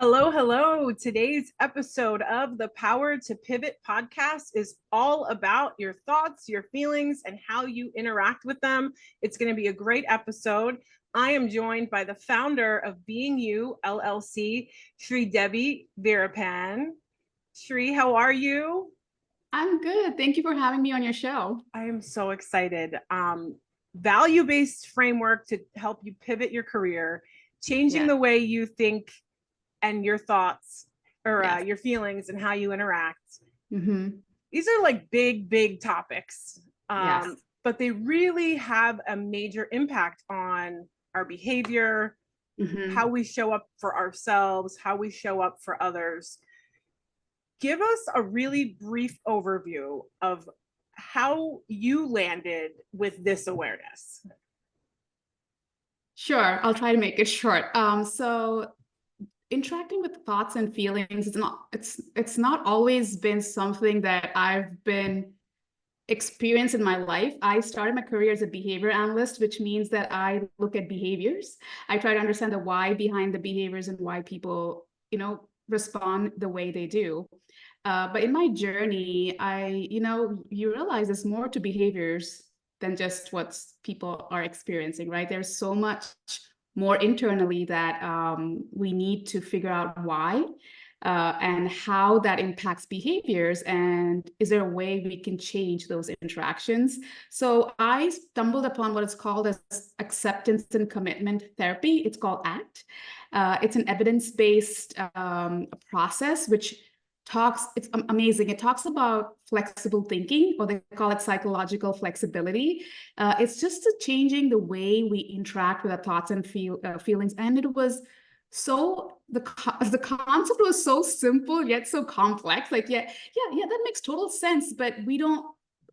Hello, hello. Today's episode of the Power to Pivot podcast is all about your thoughts, your feelings, and how you interact with them. It's going to be a great episode. I am joined by the founder of Being You LLC, Shri Debbie Virapan. Shri, how are you? I'm good. Thank you for having me on your show. I am so excited. Value-based framework to help you pivot your career, changing Yes, the way you think and your thoughts or yes. your feelings and how you interact. Mm-hmm. These are like big topics, Yes. but they really have a major impact on our behavior, how Mm-hmm. we show up for ourselves, how we show up for others. Give us a really brief overview of how you landed with this awareness. Sure. I'll try to make it short. So interacting with thoughts and feelings, it's not always been something that I've been experienced in my life. I started my career as a behavior analyst, which means that I look at behaviors. I try to understand the why behind the behaviors and why people, respond the way they do. But in my journey, you realize there's more to behaviors than just what people are experiencing, right? There's so much more internally that we need to figure out why and how that impacts behaviors. And is there a way we can change those interactions? So I stumbled upon what is called as acceptance and commitment therapy. It's called ACT. It's an evidence-based process, which it's amazing. It talks about flexible thinking, or they call it psychological flexibility. It's just changing the way we interact with our thoughts and feelings. And it was the concept was so simple yet so complex. Like, yeah, that makes total sense. But we don't,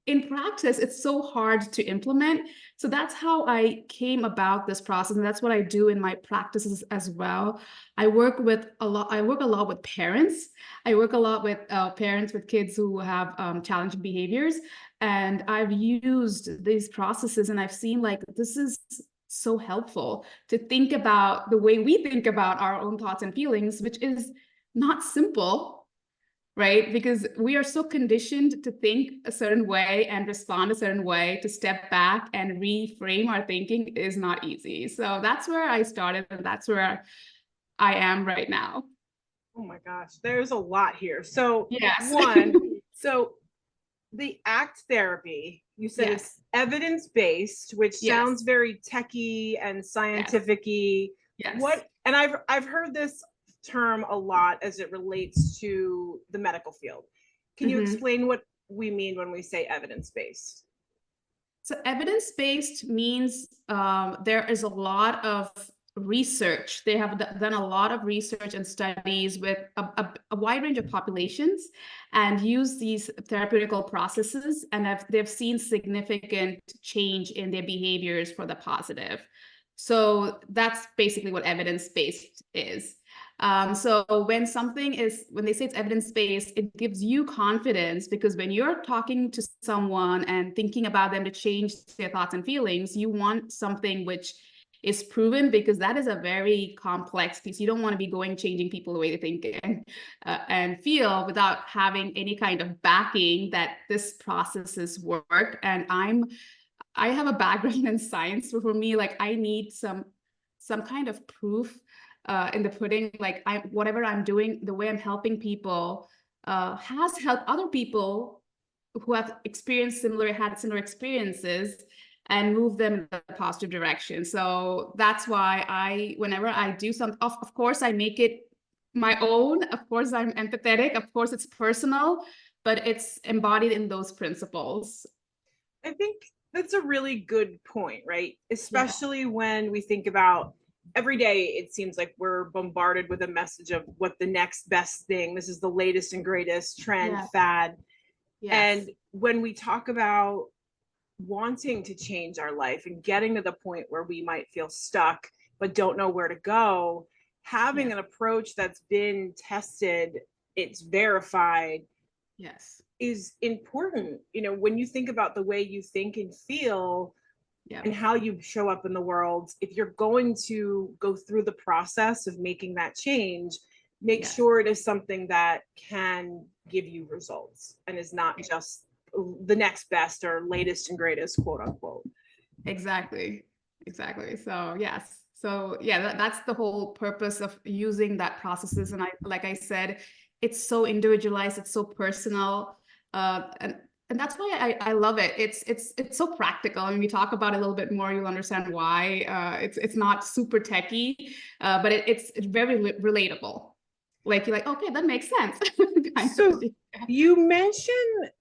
in practice, it's so hard to implement. So that's how I came about this process, and that's what I do in my practices as well. I work a lot with parents. I work a lot with parents with kids who have challenging behaviors, and I've used these processes, and I've seen like this is so helpful to think about the way we think about our own thoughts and feelings, which is not simple, right? Because we are so conditioned to think a certain way and respond a certain way. To step back and reframe our thinking is not easy. So that's where I started, and that's where I am right now. Oh my gosh, there's a lot here. So, Yes. one, so the ACT therapy, you said it's Yes. evidence based, which Yes. sounds very techy and Yes. scientific-y. Yes. What, and I've heard this term a lot as it relates to the medical field. Can you Mm-hmm. explain what we mean when we say evidence based? So evidence-based means there is a lot of research. They have done a lot of research and studies with a wide range of populations and use these therapeutical processes, and they've seen significant change in their behaviors for the positive. So that's basically what evidence-based is. So when they say it's evidence-based, it gives you confidence, because when you're talking to someone and thinking about them to change their thoughts and feelings, you want something which is proven, because that is a very complex piece. You don't want to be changing people the way they think and feel without having any kind of backing that this processes work. And I have a background in science, so for me, like, I need some kind of proof in the pudding. Like, whatever I'm doing, the way I'm helping people has helped other people who have had similar experiences, and move them in a positive direction. So that's why whenever I do something, of course, I make it my own. Of course, I'm empathetic. Of course, it's personal, but it's embodied in those principles. I think that's a really good point, right? Yeah. Especially when we think about every day, it seems like we're bombarded with a message of what the next best thing, this is the latest and greatest trend, Yeah. fad. Yes. And when we talk about wanting to change our life and getting to the point where we might feel stuck but don't know where to go, having Yeah. an approach that's been tested, it's verified, Yes. is important. When you think about the way you think and feel Yeah. and how you show up in the world, if you're going to go through the process of making that change, make Yes. sure it is something that can give you results and is not just the next best or latest and greatest, quote unquote. Exactly. Exactly. So yes. So yeah, that's the whole purpose of using that processes. And like I said, it's so individualized, it's so personal. And that's why I love it. It's so practical. I mean, we talk about it a little bit more, you'll understand why. It's not super techy, but it's very relatable. Like you're like, okay, that makes sense. Kind So of. you mentioned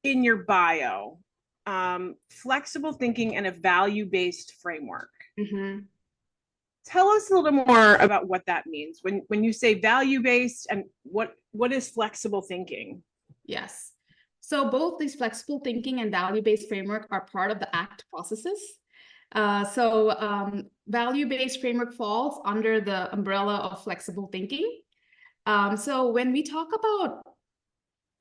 in your bio flexible thinking and a value-based framework. Mm-hmm. Tell us a little bit more about what that means when you say value-based, and what is flexible thinking? Yes. So both these flexible thinking and value-based framework are part of the ACT processes. Value-based framework falls under the umbrella of flexible thinking. So when we talk about,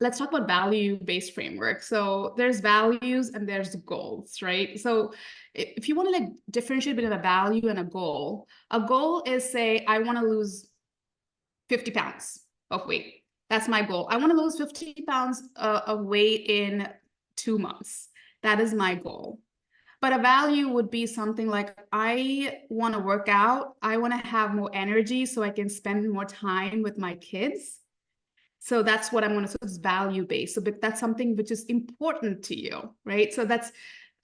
let's talk about value-based framework. So there's values and there's goals, right? So if you want to like differentiate between a value and a goal is, say, I want to lose 50 pounds of weight. That's my goal. I want to lose 50 pounds of weight in 2 months. That is my goal. But a value would be something like, I want to work out. I want to have more energy so I can spend more time with my kids. So that's what I'm going to, so it's value based. So that's something which is important to you, right? So that's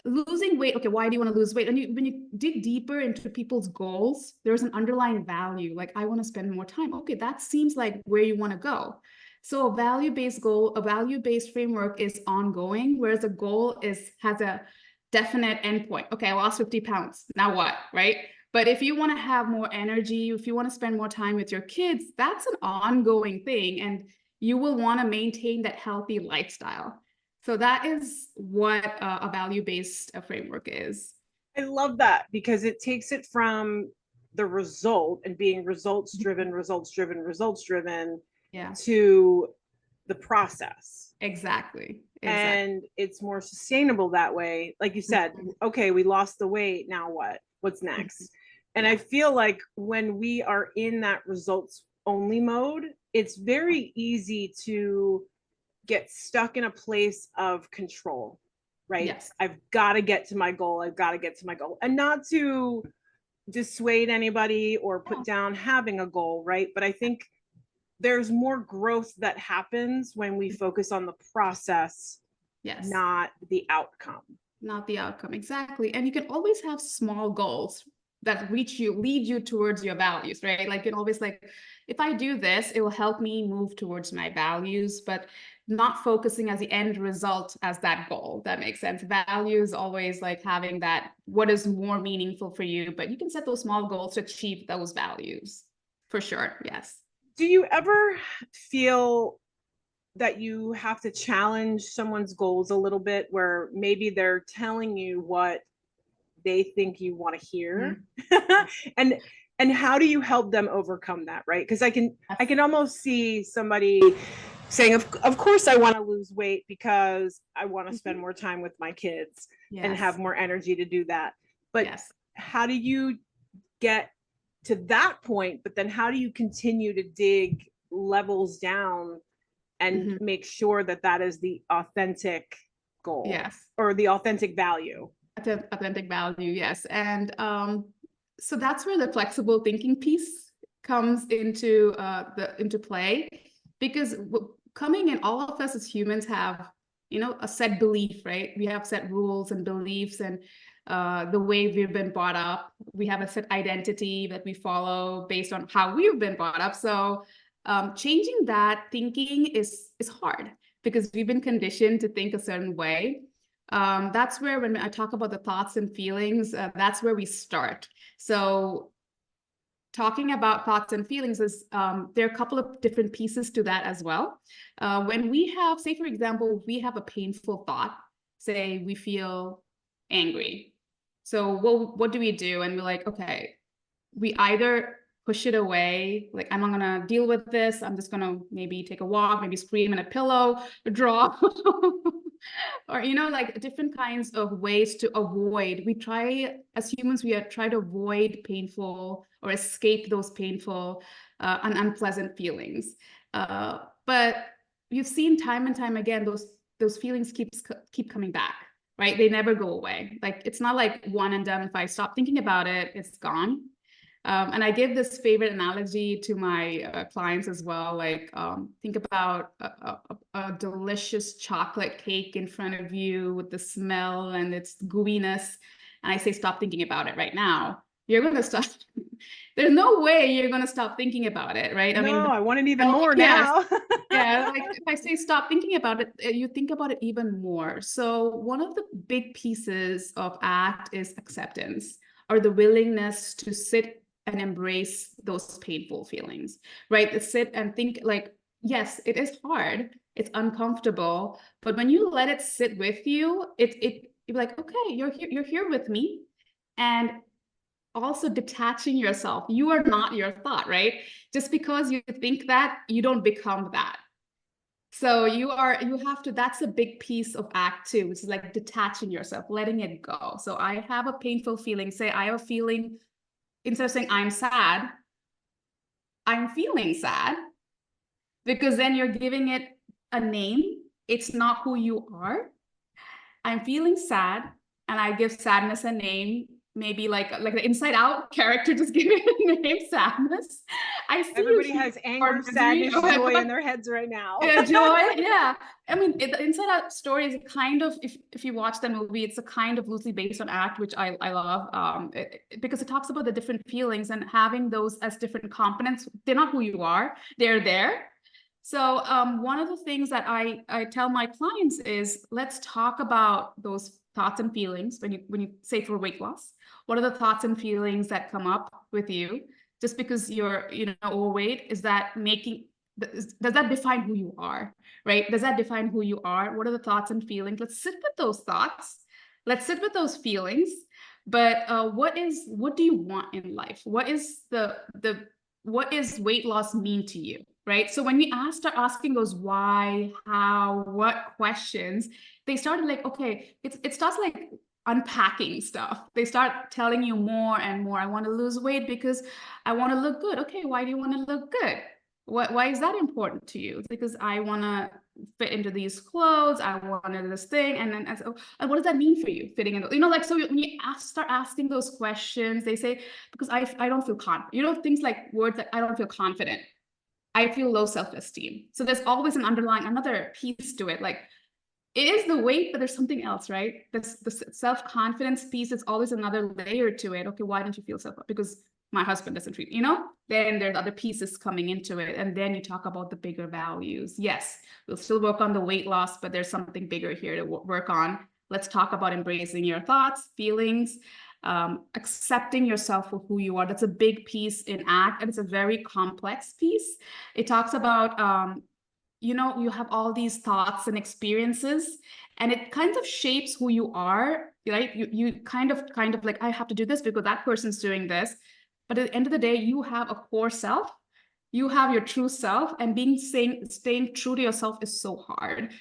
losing weight. Okay, why do you want to lose weight? And when you dig deeper into people's goals, there's an underlying value. Like, I want to spend more time. Okay, that seems like where you want to go. So a value-based goal, a value-based framework is ongoing, whereas a goal has a definite endpoint. Okay, I lost 50 pounds. Now what, right? But if you want to have more energy, if you want to spend more time with your kids, that's an ongoing thing. And you will want to maintain that healthy lifestyle. So that is what a value-based framework is. I love that because it takes it from the result and being results driven, Yeah, to the process. exactly. And it's more sustainable that way. Like you said, okay, we lost the weight. Now what? What's next? And I feel like when we are in that results only mode, it's very easy to get stuck in a place of control, right? Yes. I've got to get to my goal. I've got to get to my goal. And not to dissuade anybody or put down having a goal, right? But I think there's more growth that happens when we focus on the process, Yes. not the outcome. Not the outcome. Exactly. And you can always have small goals that lead you towards your values, right? Like, you can always like, if I do this, it will help me move towards my values, but not focusing as the end result as that goal. That makes sense. Values always like having that, what is more meaningful for you, but you can set those small goals to achieve those values for sure. Yes. Do you ever feel that you have to challenge someone's goals a little bit, where maybe they're telling you what they think you want to hear? and and how do you help them overcome that, right? Because I can almost see somebody saying, of course I want to lose weight because I want to spend more time with my kids and have more energy to do that. But how do you get to that point? But then how do you continue to dig levels down and make sure that that is the authentic goal or the authentic value? Authentic value, yes. And so that's where the flexible thinking piece comes into play, because coming in, all of us as humans have, a set belief, right? We have set rules and beliefs, and the way we've been brought up. We have a set identity that we follow based on how we've been brought up. So changing that thinking is hard, because we've been conditioned to think a certain way. That's where, when I talk about the thoughts and feelings, that's where we start. So talking about thoughts and feelings is, there are a couple of different pieces to that as well. When we have, say, for example, we have a painful thought, say we feel angry. So what do we do? And we're like, okay, we either push it away, like, I'm not gonna deal with this. I'm just gonna maybe take a walk, maybe scream in a pillow, draw. or like different kinds of ways to avoid. We try, as humans, we are try to avoid painful or escape those painful and unpleasant feelings. But you've seen time and time again, those feelings keep coming back, right? They never go away. Like, it's not like one and done. If I stop thinking about it, it's gone. And I give this favorite analogy to my clients as well. Like, think about a delicious chocolate cake in front of you with the smell and its gooiness. And I say, stop thinking about it right now. You're going to stop. There's no way you're going to stop thinking about it, right? No, I want it even oh, more yes. now. Yeah, like if I say stop thinking about it, you think about it even more. So one of the big pieces of ACT is acceptance, or the willingness to sit and embrace those painful feelings, right? To sit and think like, yes, it is hard, it's uncomfortable, but when you let it sit with you, you're like, okay, you're here with me. And also detaching yourself. You are not your thought, right? Just because you think that, you don't become that. So you have to, that's a big piece of ACT 2, which is like detaching yourself, letting it go. So I have a painful feeling, say I have a feeling, instead of saying I'm sad, I'm feeling sad, because then you're giving it a name. It's not who you are. I'm feeling sad, and I give sadness a name, maybe like the Inside Out character, just giving it a name, sadness. I see Everybody you here, has anger, misery, sadness, joy in their heads right now. joy. Yeah. I mean, the Inside Out story is a kind of, if you watch the movie, it's a kind of loosely based on ACT, which I love, because it talks about the different feelings and having those as different components. They're not who you are, they're there. So one of the things that I tell my clients is, let's talk about those thoughts and feelings when you say for weight loss. What are the thoughts and feelings that come up with you just because you're overweight? Is that does that define who you are, right? Does that define who you are? What are the thoughts and feelings? Let's sit with those thoughts. Let's sit with those feelings. But what do you want in life? What is weight loss mean to you? Right. So when we start asking those why, how, what questions, they started like, okay, it starts like unpacking stuff. They start telling you more and more. I want to lose weight because I want to look good. Okay, why do you want to look good? Why is that important to you? It's because I want to fit into these clothes. I wanted this thing. And then and what does that mean for you, fitting into, like, so when you start asking those questions, they say, because I don't feel confident, things like words like, I don't feel confident. I feel low self-esteem. So there's always another piece to it. Like, it is the weight, but there's something else, right? That's the self-confidence piece. It's always another layer to it. Okay, why don't you feel because my husband doesn't treat, then there's other pieces coming into it. And then you talk about the bigger values. Yes, we'll still work on the weight loss, but there's something bigger here to work on. Let's talk about embracing your thoughts, feelings, accepting yourself for who you are. That's a big piece in ACT, and it's a very complex piece. It talks about, you have all these thoughts and experiences, and it kind of shapes who you are, right? You kind of like, I have to do this because that person's doing this. But at the end of the day, you have a core self. You have your true self, and staying true to yourself is so hard.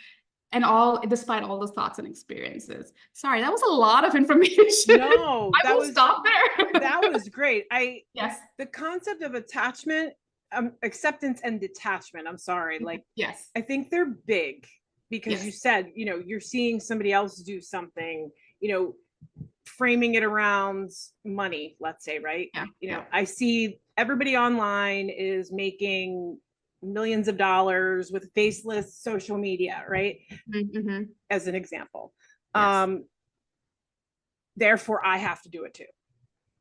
And despite all those thoughts and experiences. Sorry, that was a lot of information. No, I will stop there. That was great. Yes. The concept of attachment, acceptance and detachment, I'm sorry, like, yes, I think they're big because yes. you said, you're seeing somebody else do something, framing it around money, let's say, right? Yeah. I see everybody online is making millions of dollars with faceless social media, right? Mm-hmm. As an example. Yes. Therefore I have to do it too.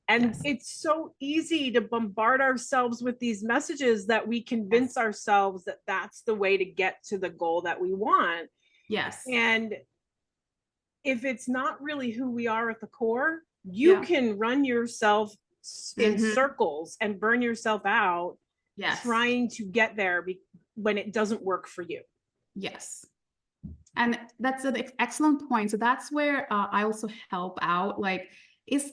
And yes. it's so easy to bombard ourselves with these messages that we convince ourselves that that's the way to get to the goal that we want. Yes. And if it's not really who we are at the core, you can run yourself in circles and burn yourself out trying to get there when it doesn't work for you. Yes. And that's an excellent point. So that's where I also help out. Like, is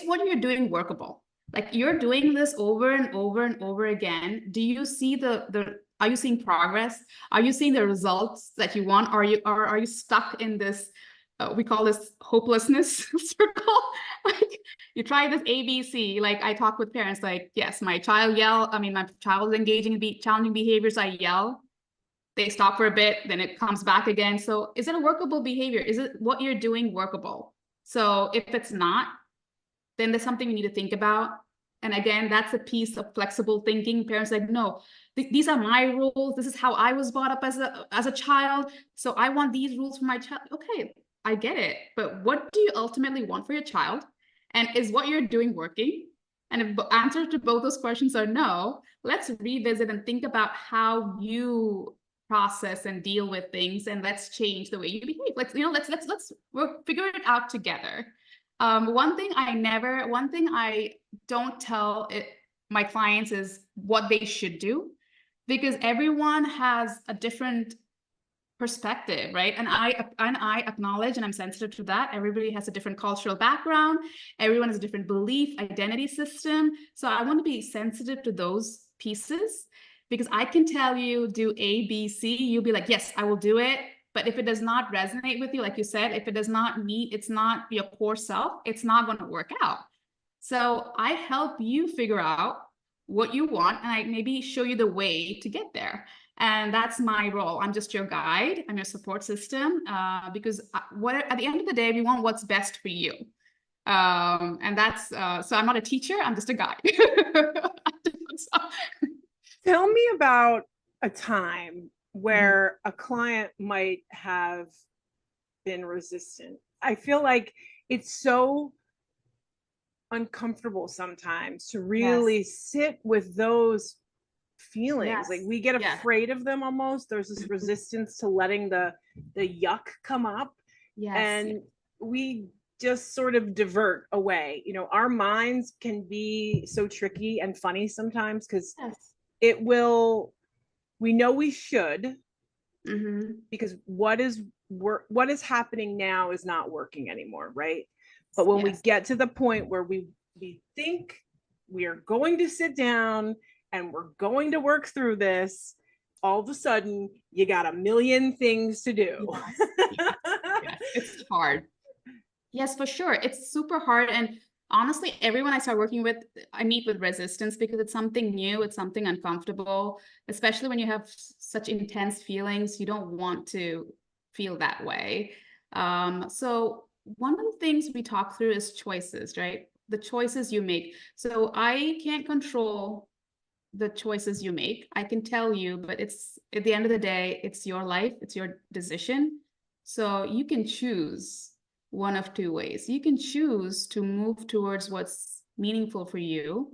what you're doing workable? Like, you're doing this over and over and over again. Do you see the Are you seeing progress? Are you seeing the results that you want? Are you stuck in this, we call this hopelessness circle? Like you try this ABC, like I talk with parents, like, yes, my child is engaging in challenging behaviors, I yell, they stop for a bit, then it comes back again. So is it a workable behavior? Is it what you're doing workable? So if it's not, then there's something we need to think about. And again, that's a piece of flexible thinking. Parents like, no, these are my rules. This is how I was brought up as a child. So I want these rules for my child. Okay, I get it. But what do you ultimately want for your child? And is what you're doing working? And if the answer to both those questions are no, let's revisit and think about how you process and deal with things, and let's change the way you behave. Let's we'll figure it out together. One thing I don't tell my clients is what they should do, because everyone has a different perspective, right? And I acknowledge, and I'm sensitive to that. Everybody has a different cultural background. Everyone has a different belief, identity system. So I want to be sensitive to those pieces, because I can tell you do A, B, C. You'll be like, yes, I will do it. But if it does not resonate with you, like you said, if it does not meet, it's not your core self, it's not going to work out. So I help you figure out what you want, and I maybe show you the way to get there. And that's my role. I'm just your guide. I'm your support system, because at the end of the day, we want what's best for you. And that's, so I'm not a teacher, I'm just a guide. Tell me about a time where a client might have been resistant. I feel like it's so uncomfortable sometimes to really sit with those feelings. Like we get afraid of them almost. There's this resistance to letting the yuck come up. And we just sort of divert away. You know, our minds can be so tricky and funny sometimes, because it will, we know we should, because what is happening now is not working anymore, right? But when we get to the point where we think we are going to sit down and we're going to work through this, all of a sudden you got a million things to do. It's hard. Yes, for sure. It's super hard. And honestly, everyone I start working with, I meet with resistance, because it's something new, it's something uncomfortable, especially when you have such intense feelings. You don't want to feel that way. So one of the things we talk through is choices, right? The choices you make. So I can't control the choices you make. I can tell you, but it's at the end of the day, it's your life, it's your decision. So you can choose one of two ways. You can choose to move towards what's meaningful for you.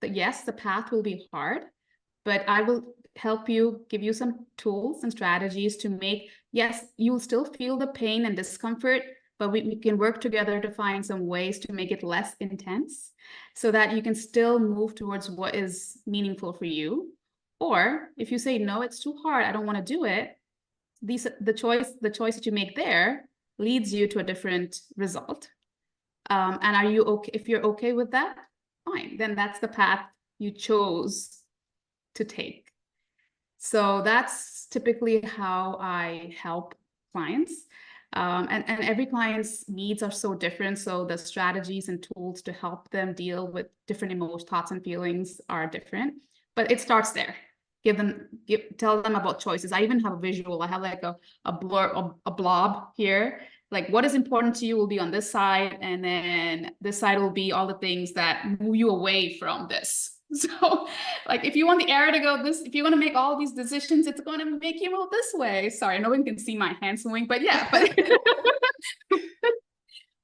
But yes, the path will be hard, but I will help you, give you some tools and strategies to make, yes, you'll still feel the pain and discomfort, but we can work together to find some ways to make it less intense, so that you can still move towards what is meaningful for you. Or if you say, no, it's too hard, I don't want to do it, the choice that you make there leads you to a different result. And are you okay? If you're okay with that, fine, then that's the path you chose to take. So that's typically how I help clients. And every client's needs are so different. So the strategies and tools to help them deal with different emotions, thoughts, and feelings are different. But it starts there. Tell them about choices. I even have a visual. I have like a blob here. Like what is important to you will be on this side, and then this side will be all the things that move you away from this. So like if you want the arrow to go this, if you want to make all these decisions, it's going to make you move this way. Sorry, no one can see my hands moving, but yeah, but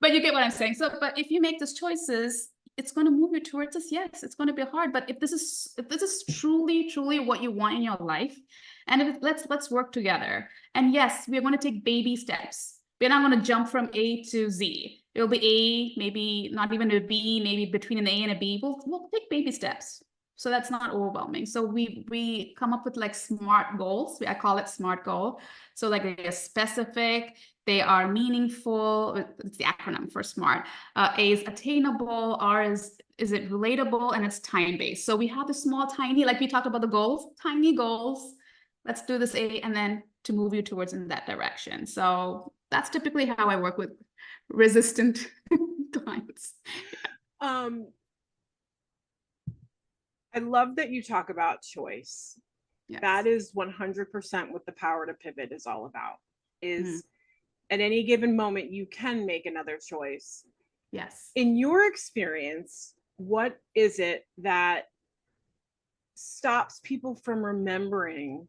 but you get what I'm saying. So, but if you make those choices, it's going to move you towards this. Yes, it's going to be hard, but if this is truly what you want in your life, and let's work together. And yes, we're going to take baby steps. We're not going to jump from A to Z. It'll be A, maybe not even a B, maybe between an A and a B. We'll take baby steps, so that's not overwhelming. So we come up with like SMART goals. I call it SMART goal. So like they're specific, they are meaningful. It's the acronym for SMART. A is attainable. R is it relatable, and it's time-based. So we have the small, tiny, like we talked about the goals, tiny goals let's do this A, and then to move you towards in that direction. So that's typically how I work with resistant clients. Um, I love that you talk about choice. Yes. That is 100% what the power to pivot is all about. Is Mm. at any given moment, you can make another choice. Yes. In your experience, what is it that stops people from remembering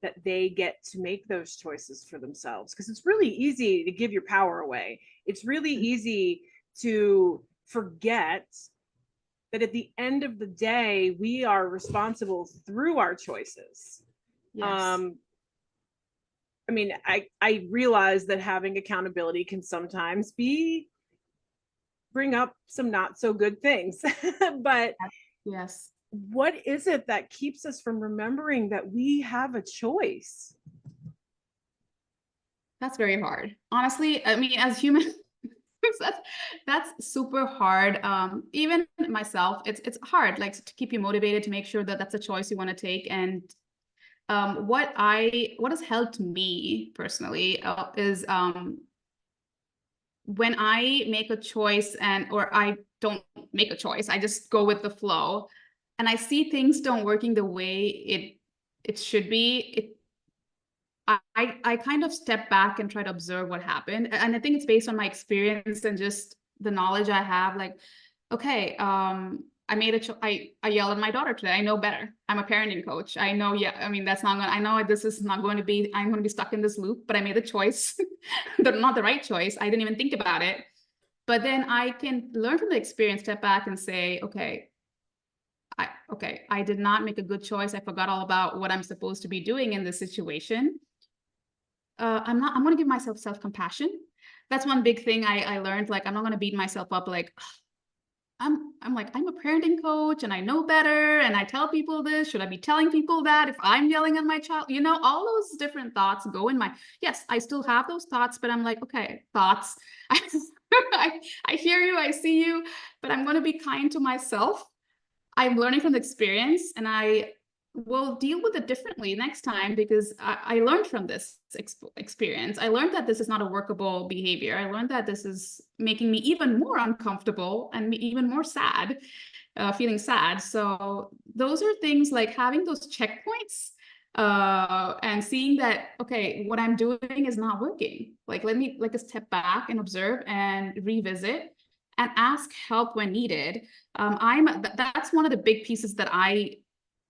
that they get to make those choices for themselves? Because it's really easy to give your power away. It's really easy to forget that at the end of the day, we are responsible through our choices. Yes. I mean, I realize that having accountability can sometimes bring up some not so good things. But yes. what is it that keeps us from remembering that we have a choice? That's very hard. Honestly, I mean, as humans, that's super hard. Even myself, it's hard, like to keep you motivated, to make sure that that's a choice you want to take. And what has helped me personally is when I make a choice or I don't make a choice, I just go with the flow, and I see things don't working the way it should be. I kind of step back and try to observe what happened. And I think it's based on my experience and just the knowledge I have. Like, okay, I yelled at my daughter today. I know better. I'm a parenting coach. I know, yeah, I mean, I know this is not going to be, I'm going to be stuck in this loop, but I made a choice, not the right choice. I didn't even think about it. But then I can learn from the experience, step back and say, okay, I did not make a good choice. I forgot all about what I'm supposed to be doing in this situation. I'm going to give myself self-compassion. That's one big thing I learned. Like, I'm not going to beat myself up. Like, I'm like, I'm a parenting coach and I know better. And I tell people this. Should I be telling people that if I'm yelling at my child? All those different thoughts go in yes, I still have those thoughts, but I'm like, okay, thoughts. I hear you. I see you, but I'm going to be kind to myself. I'm learning from the experience, and I will deal with it differently next time, because I learned from this experience. I learned that this is not a workable behavior. I learned that this is making me even more uncomfortable and even more sad, feeling sad. So those are things like having those checkpoints and seeing that, okay, what I'm doing is not working. Like, let me like a step back and observe and revisit and ask help when needed. That's one of the big pieces that I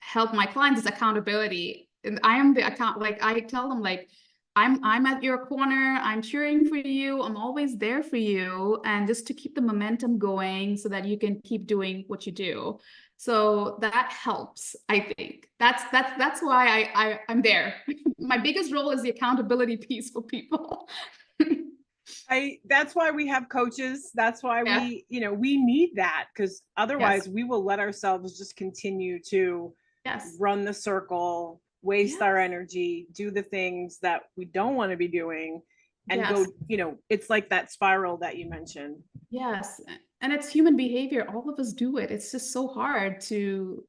help my clients is accountability. And I am the account, like I tell them, like, I'm at your corner, I'm cheering for you, I'm always there for you, and just to keep the momentum going so that you can keep doing what you do. So that helps. I think that's why I'm there. My biggest role is the accountability piece for people. That's why we have coaches. That's why Yeah. we need that, because otherwise Yes. we will let ourselves just continue to Yes. run the circle, waste Yes. our energy, do the things that we don't want to be doing, and go, Yes. it's like that spiral that you mentioned. Yes. And it's human behavior. All of us do it. It's just so hard you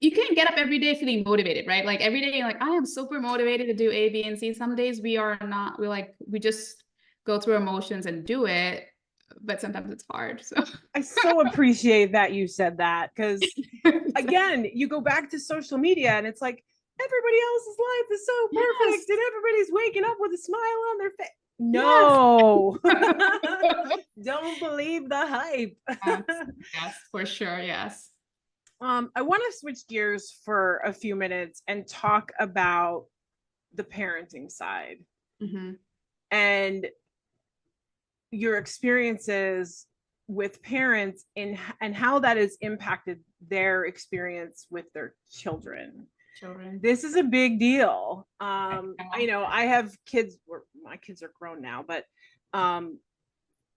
can't get up every day feeling motivated, right? Like every day, you're like, I am super motivated to do A, B, and C. Some days we are not, we just go through emotions and do it. But sometimes it's hard. So I so appreciate that you said that, because again, you go back to social media and it's like everybody else's life is so perfect, yes. and everybody's waking up with a smile on their face. Yes. No. Don't believe the hype. Yes. Yes, for sure. Yes. I want to switch gears for a few minutes and talk about the parenting side Mm-hmm. and your experiences with parents and how that has impacted their experience with their children. Children. This is a big deal. I have kids, my kids are grown now, but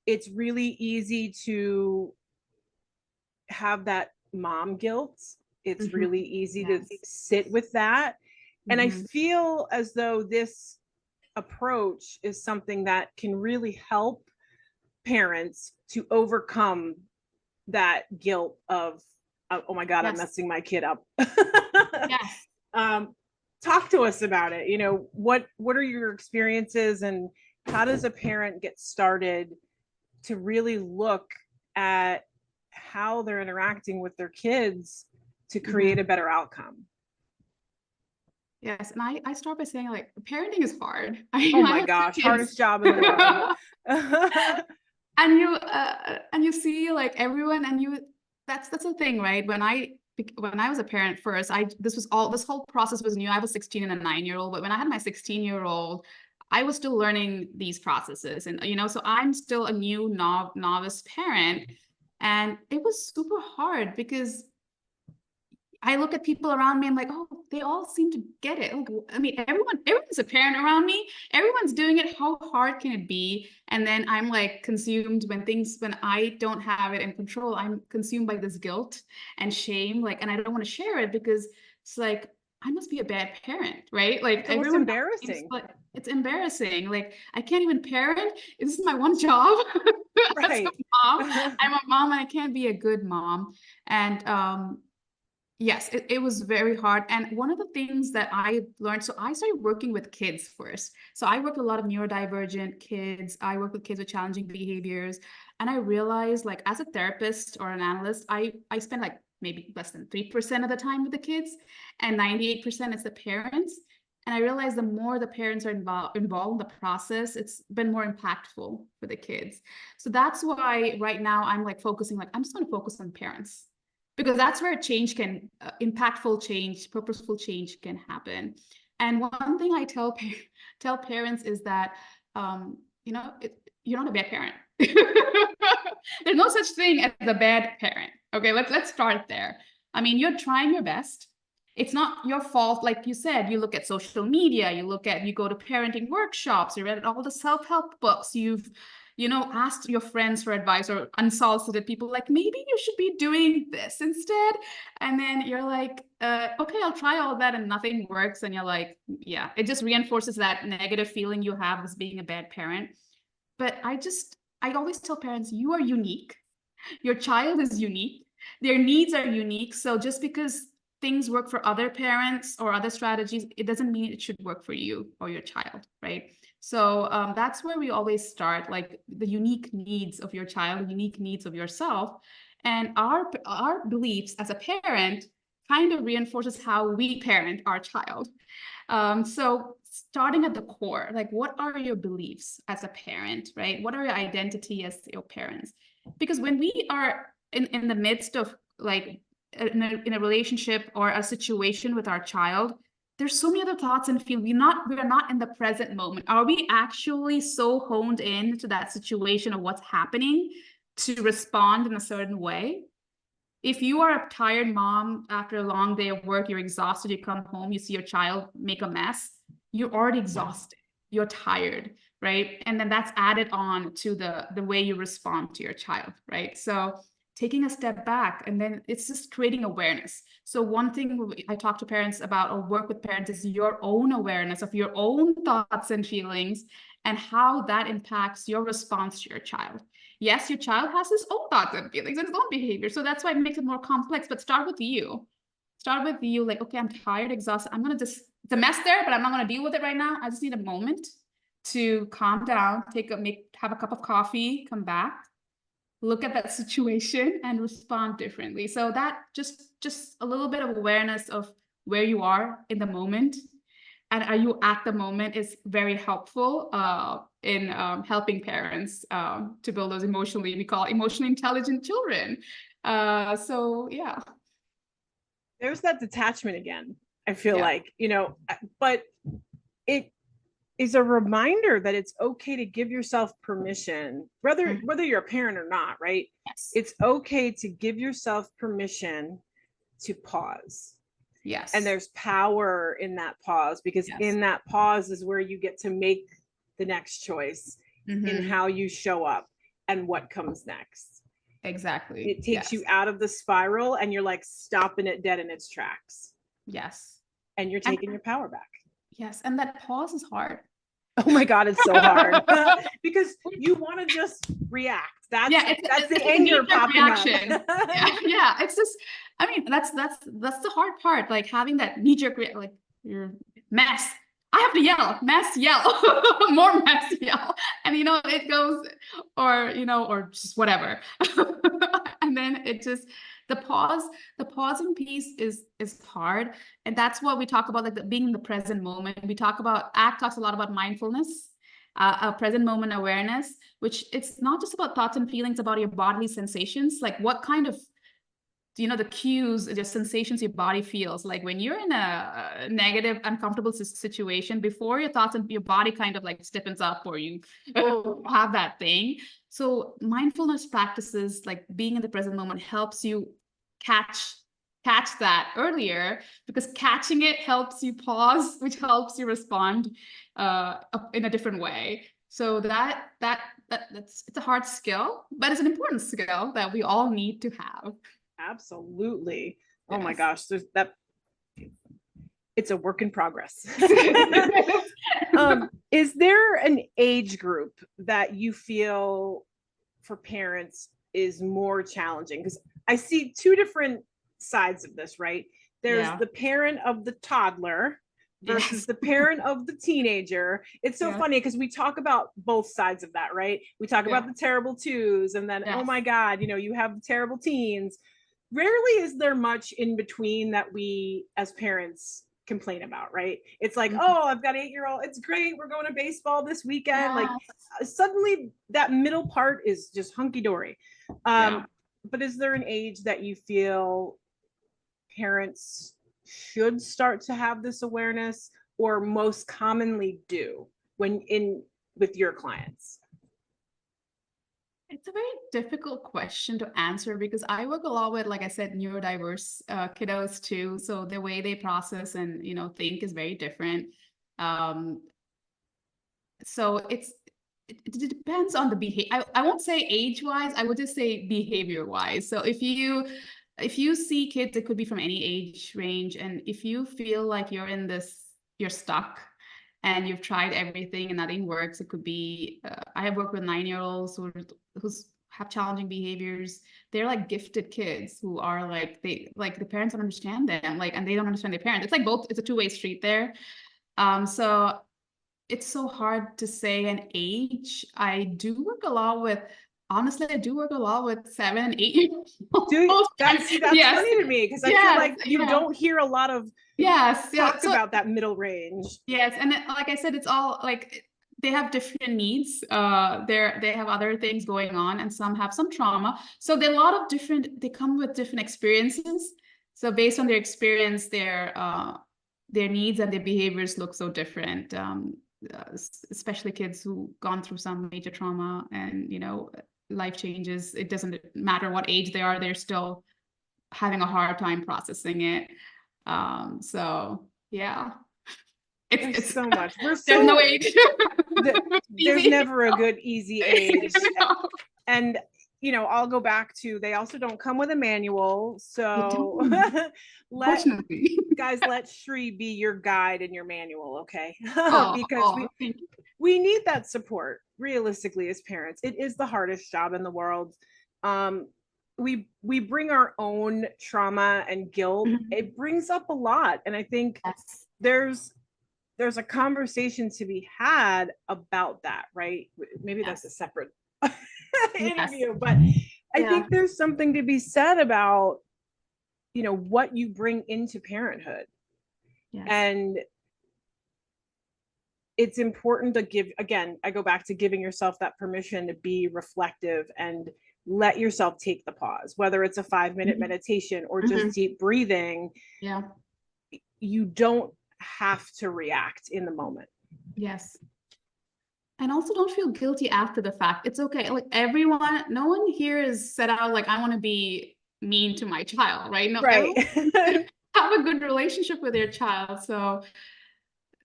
it's really easy to have that mom guilt. It's Mm-hmm. really easy to Yes. sit with that. And I Mm-hmm. feel as though this approach is something that can really help parents to overcome that guilt of, oh my God, I'm Yes. messing my kid up. Yes. um, talk to us about it. What are your experiences, and how does a parent get started to really look at how they're interacting with their kids to create a better outcome? Yes, and I start by saying, like, parenting is hard. Oh my gosh, hardest job in the world. And you see, like, everyone, and that's the thing, right? When I was a parent first, this whole process was new. I was 16 and a 9-year-old, but when I had my 16-year-old, I was still learning these processes, and so I'm still a new novice parent, and it was super hard because I look at people around me, I'm like, oh, they all seem to get it. Like, I mean, everyone's a parent around me. Everyone's doing it. How hard can it be? And then I'm like consumed when I don't have it in control, I'm consumed by this guilt and shame. Like, and I don't want to share it because it's like, I must be a bad parent, right? Like It's almost embarrassing. It's embarrassing. Like, I can't even parent. This is my one job. As a Right. mom. I'm a mom and I can't be a good mom. And yes, it was very hard. And one of the things that I learned, so I started working with kids first. So I work with a lot of neurodivergent kids. I work with kids with challenging behaviors. And I realized, like, as a therapist or an analyst, I spend like maybe less than 3% of the time with the kids, and 98% is the parents. And I realized the more the parents are involved in the process, it's been more impactful for the kids. So that's why right now I'm like focusing, like, I'm just going to focus on parents, because that's where change can, impactful change, purposeful change can happen. And one thing I tell parents is that, you're not a bad parent. There's no such thing as a bad parent. Okay, let's start there. I mean, you're trying your best. It's not your fault. Like you said, you look at social media, you go to parenting workshops, you read all the self-help books, you've asked your friends for advice, or unsolicited people, like, maybe you should be doing this instead. And then you're like, okay, I'll try all that, and nothing works. And you're like, yeah, it just reinforces that negative feeling you have as being a bad parent. But I always tell parents, you are unique. Your child is unique. Their needs are unique. So just because things work for other parents or other strategies, it doesn't mean it should work for you or your child, right? So that's where we always start, like the unique needs of your child, the unique needs of yourself. And our beliefs as a parent kind of reinforces how we parent our child. So starting at the core, like, what are your beliefs as a parent, right? What are your identity as your parents? Because when we are in the midst of, like, in a relationship or a situation with our child, there's so many other thoughts and feel. We're not in the present moment. Are we actually so honed in to that situation of what's happening to respond in a certain way? If you are a tired mom after a long day of work, you're exhausted, you come home, you see your child make a mess, you're already exhausted, you're tired, right? And then that's added on to the way you respond to your child, right? So taking a step back, and then it's just creating awareness. So one thing I talk to parents about, or work with parents, is your own awareness of your own thoughts and feelings, and how that impacts your response to your child. Yes, your child has his own thoughts and feelings and his own behavior. So that's why it makes it more complex. But start with you. Start with you, like, okay, I'm tired, exhausted. It's a mess there, but I'm not going to deal with it right now. I just need a moment to calm down, have a cup of coffee, come back, look at that situation, and respond differently. So that just a little bit of awareness of where you are in the moment, and are you at the moment, is very helpful in helping parents to build those we call emotionally intelligent children. So yeah. There's that detachment again, I feel like, but it is a reminder that it's okay to give yourself permission, whether you're a parent or not, right? Yes. It's okay to give yourself permission to pause. Yes. And there's power in that pause, because in that pause is where you get to make the next choice in how you show up and what comes next. Exactly. It takes you out of the spiral, and you're like stopping it dead in its tracks. Yes. And you're taking your power back. Yes. And that pause is hard. Oh my God, it's so hard. Because you want to just react. That's the anger popping reaction. Up. Yeah, it's just, I mean, that's the hard part, like having that knee-jerk like you're mess. I have to yell, mess, yell, more mess, yell. And, it goes, or just whatever. And then it just, the pausing piece is hard. And that's what we talk about, like being in the present moment. We talk about, ACT talks a lot about mindfulness, a present moment awareness, which it's not just about thoughts and feelings, about your bodily sensations, like what kind of, the cues, the sensations your body feels. Like when you're in a negative, uncomfortable situation, before your thoughts and your body kind of like stiffens up, or you have that thing. So mindfulness practices, like being in the present moment, helps you catch that earlier, because catching it helps you pause, which helps you respond in a different way. So it's a hard skill, but it's an important skill that we all need to have. Absolutely. Oh Yes. my gosh, it's a work in progress. Is there an age group that you feel for parents is more challenging? Because I see two different sides of this, right? There's the parent of the toddler versus the parent of the teenager. It's so funny because we talk about both sides of that, right? We talk about the terrible twos, and then, oh my God, you have the terrible teens. Rarely is there much in between that we as parents complain about, right? It's like, oh, I've got 8-year-old, it's great, we're going to baseball this weekend. Like suddenly that middle part is just hunky-dory. But is there an age that you feel parents should start to have this awareness, or most commonly do with your clients? It's a very difficult question to answer, because I work a lot with, like I said, neurodiverse kiddos too. So the way they process and, think is very different. So it depends on the behavior. I won't say age-wise, I would just say behavior-wise. So if you see kids, it could be from any age range. And if you feel like you're stuck and you've tried everything and nothing works, it could be, I have worked with 9-year-olds who have challenging behaviors. They're like gifted kids who are like, the parents don't understand them, and they don't understand their parents. It's like both, it's a two-way street there. So it's so hard to say an age. I do work a lot with 7 and 8-year-olds. That's funny to me, because I feel like you don't hear a lot of talk about that middle range. Yes, and like I said, it's all like they have different needs. They have other things going on, and some have some trauma. So there are a lot of they come with different experiences. So based on their experience, their needs and their behaviors look so different. Especially kids who gone through some major trauma and, life changes. It doesn't matter what age they are, they're still having a hard time processing it. So yeah. It's so much. There's no age. There's never a good easy age. And I'll go back to, they also don't come with a manual. So guys, let Shri be your guide and your manual, okay? Because we need that support, realistically, as parents. It is the hardest job in the world. We bring our own trauma and guilt. It brings up a lot. And I think there's a conversation to be had about that, right? Maybe that's a separate interview, but I think there's something to be said about, what you bring into parenthood. And it's important to give, again, I go back to giving yourself that permission to be reflective and let yourself take the pause, whether it's a 5-minute meditation or just deep breathing. You don't have to react in the moment. Yes. And also don't feel guilty after the fact. It's okay. Like no one here is set out like, I want to be mean to my child, right? No, right. Have a good relationship with your child. So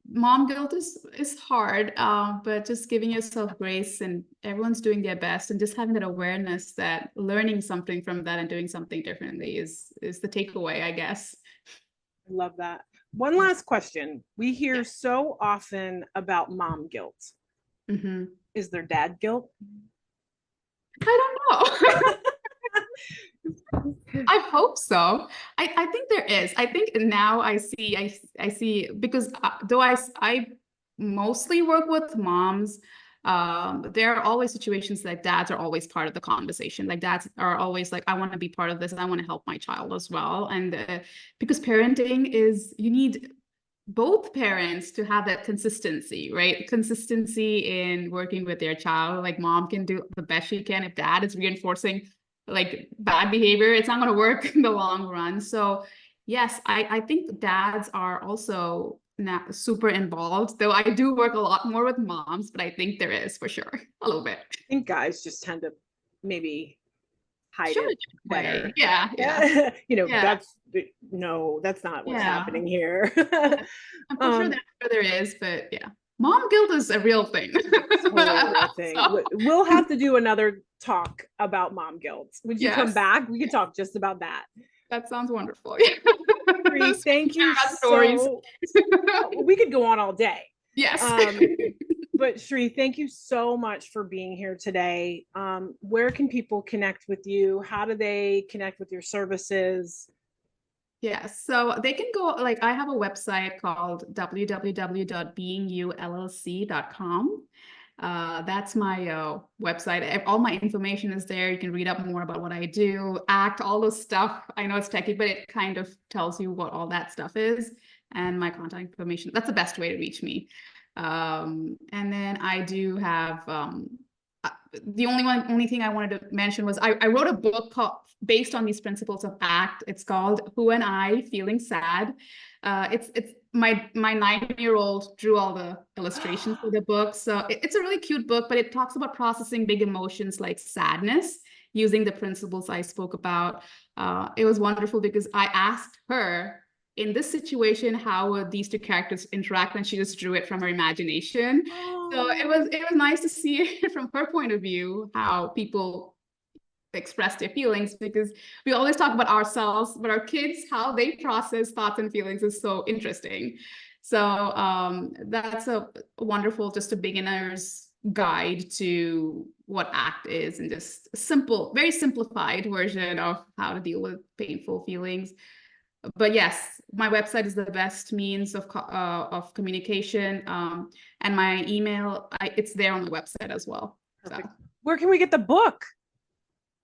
mom guilt is hard, but just giving yourself grace, and everyone's doing their best, and just having that awareness that learning something from that and doing something differently is the takeaway, I guess. I love that. One last question. We hear so often about mom guilt. Is there dad guilt? I don't know. I hope so. I think there is. I think now I see because though I mostly work with moms, there are always situations like dads are always part of the conversation. Like dads are always like, I want to be part of this and I want to help my child as well. And because parenting is, you need both parents to have that consistency, right? Consistency in working with their child. Like mom can do the best she can. If dad is reinforcing like bad behavior, it's not going to work in the long run. So yes, I think dads are also not super involved, though I do work a lot more with moms, but I think there is for sure a little bit. I think guys just tend to maybe hide Sure. it better. Yeah, yeah, yeah, That's no, that's not what's yeah. happening here. Yeah. I'm for sure um, that there is, but yeah, mom guilt is a real thing. totally a real thing. So, We'll have to do another talk about mom guilt. Would you come yes, back? We could talk just about that. that sounds wonderful. Shri, thank you About stories. so. We could go on all day. Yes. But Shri, thank you so much for being here today. Where can people connect with you? How do they connect with your services? Yeah, so they can go, like, I have a website called www.beingyoullc.com. That's my website. All my information is there. You can read up more about what I do, act, all those stuff. I know it's techy, but it kind of tells you what all that stuff is and my contact information. That's the best way to reach me. And then I do have the only thing I wanted to mention was I wrote a book based on these principles of ACT. It's called Who and I Feeling Sad. It's my 9-year-old drew all the illustrations for the book. So it's a really cute book, but it talks about processing big emotions like sadness using the principles I spoke about. It was wonderful because I asked her, in this situation, how would these two characters interact? And she just drew it from her imagination. So it was nice to see it from her point of view, how people express their feelings, because we always talk about ourselves, but our kids, how they process thoughts and feelings is so interesting. So that's a wonderful, just a beginner's guide to what ACT is, and just a simple, very simplified version of how to deal with painful feelings. But yes, my website is the best means of communication, and my email, it's there on the website as well. Perfect. So Where can we get the book?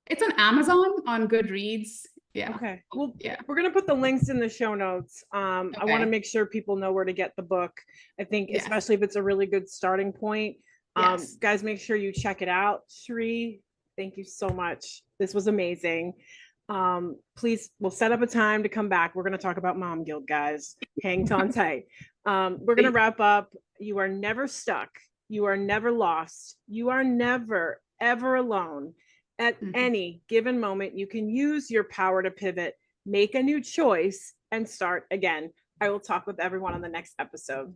it's on Amazon, on Goodreads. Yeah. Okay. Well, Yeah. we're going to put the links in the show notes. I want to Okay. make sure people know where to get the book. I think, Yes. especially if it's a really good starting point. Yes. Guys, make sure you check it out. Shri, thank you so much. This was amazing. Please, we'll set up a time to come back. We're going to talk about mom guilt, guys. Hang on tight. We're going to wrap up. You are never stuck. You are never lost. You are never, ever alone. At any given moment, you can use your power to pivot, make a new choice, and start again. I will talk with everyone on the next episode.